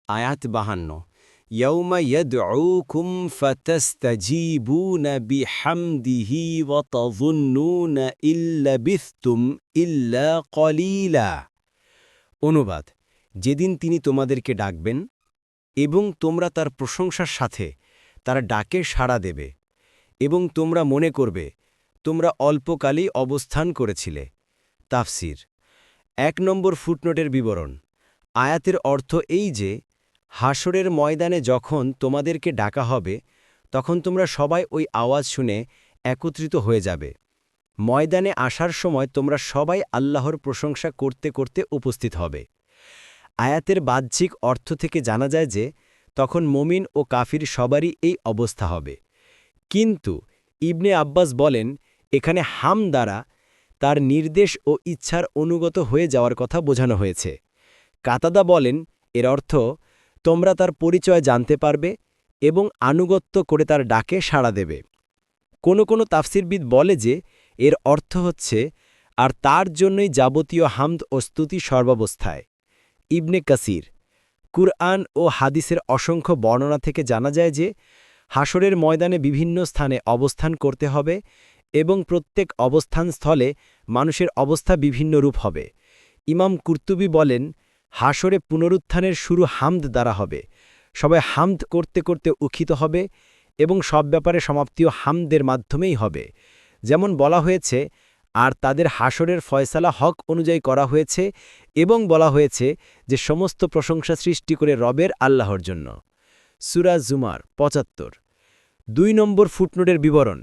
আয়াত 52 ইয়াউমা ইয়াদউকুম ফাতাস্তাজিবুনা বিহামদিহি ওয়া তাযুন্নুনা ইল্লা বিথতুম ইল্লা কলিলা। অনুবাদ: যেদিন তিনি তোমাদেরকে ডাকবেন এবং তোমরা তার প্রশংসার সাথে তার ডাকে সাড়া দেবে এবং তোমরা মনে করবে তোমরা অল্পকালই অবস্থান করেছিলে। তাফসির 1 নম্বর ফুটনোটের বিবরণ। আয়াতের অর্থ এই যে, হাসরের ময়দানে যখন তোমাদেরকে ডাকা হবে তখন তোমরা সবাই ওই আওয়াজ শুনে একত্রিত হয়ে যাবে। ময়দানে আসার সময় তোমরা সবাই আল্লাহর প্রশংসা করতে করতে উপস্থিত হবে। আয়াতের বাহ্যিক অর্থ থেকে জানা যায় যে তখন মুমিন ও কাফির সবারই এই অবস্থা হবে। কিন্তু ইবনে আব্বাস বলেন, এখানে হাম দ্বারা তার নির্দেশ ও ইচ্ছার অনুগত হয়ে যাওয়ার কথা বোঝানো হয়েছে। কাতাদা বলেন, এর অর্থ তোমরা তার পরিচয় জানতে পারবে এবং আনুগত্য করে তার ডাকে সাড়া দেবে। কোনো তাফসিরবিদ বলে যে এর অর্থ হচ্ছে, আর তার জন্যই যাবতীয় হামদ ও স্তুতি সর্বাবস্থায়। ইবনে কাসির কুরআন ও হাদিসের অসংখ্য বর্ণনা থেকে জানা যায় যে হাসরের ময়দানে বিভিন্ন স্থানে অবস্থান করতে হবে এবং প্রত্যেক অবস্থানস্থলে মানুষের অবস্থা বিভিন্ন রূপ হবে। ইমাম কুরতুবী বলেন, হাসরে পুনরুত্থানের শুরু হামদ দ্বারা হবে। সবাই হামদ করতে করতে উখিত হবে এবং সব ব্যাপারে সমাপ্তিও হামদের মাধ্যমেই হবে। যেমন বলা হয়েছে, আর তাদের হাসরের ফয়সালা হক অনুযায়ী করা হয়েছে এবং বলা হয়েছে যে সমস্ত প্রশংসা সৃষ্টি করে রবের আল্লাহর জন্য। সূরা জুমার ৭৫। ২ নম্বর ফুটনোটের বিবরণ।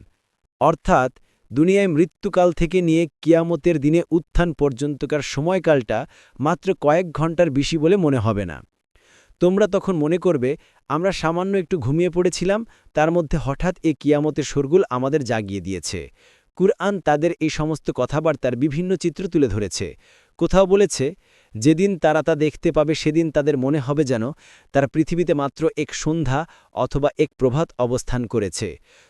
অর্থাৎ দুনিয়ায় মৃত্যুকাল থেকে নিয়ে কিয়ামতের দিনে উত্থান পর্যন্তকার সময়কালটা মাত্র কয়েক ঘন্টার বেশি বলে মনে হবে না। তোমরা তখন মনে করবে আমরা সামান্য একটু ঘুমিয়ে পড়েছিলাম, তার মধ্যে হঠাৎ এ কিয়ামতের শোরগোল আমাদের জাগিয়ে দিয়েছে। কুরআন তাদের এই সমস্ত কথাবার্তার বিভিন্ন চিত্র তুলে ধরেছে। কোথাও বলেছে, যেদিন তারা তা দেখতে পাবে সেদিন তাদের মনে হবে যেন তারা পৃথিবীতে মাত্র এক সন্ধ্যা অথবা এক প্রভাত অবস্থান করেছে।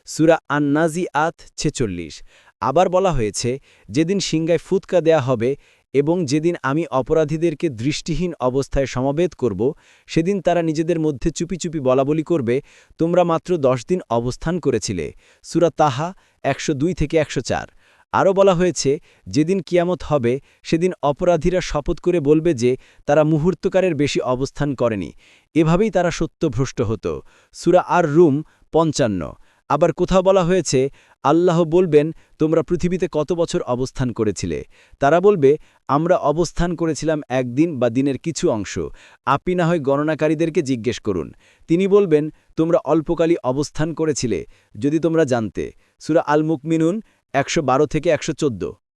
সূরা আন-নাজিআত ৪৬। আবার বলা হয়েছে, যেদিন সিংহায় ফুৎকা দেয়া হবে এবং যেদিন আমি অপরাধীদেরকে দৃষ্টিহীন অবস্থায় সমবেত করব, সেদিন তারা নিজেদের মধ্যে চুপি চুপি বলাবলি করবে, তোমরা মাত্র ১০ দিন অবস্থান করেছিলে। সূরা তাহা ১০২-১০৪। আরও বলা হয়েছে, যেদিন কিয়ামত হবে সেদিন অপরাধীরা শপথ করে বলবে যে তারা মুহূর্তকারের বেশি অবস্থান করেনি। এভাবেই তারা সত্যভ্রষ্ট হতো। সূরা আর রুম ৫৫। আবার কোথাও বলা হয়েছে, আল্লাহ বলবেন, তোমরা পৃথিবীতে কত বছর অবস্থান করেছিলে? তারা বলবে, আমরা অবস্থান করেছিলাম একদিন বা দিনের কিছু অংশ। আপনি না হয় গণনাকারীদেরকে জিজ্ঞেস করুন। তিনি বলবেন, তোমরা অল্পকালই অবস্থান করেছিলে যদি তোমরা জানতে। সূরা আল মুকমিনুন ১১২-১১৪।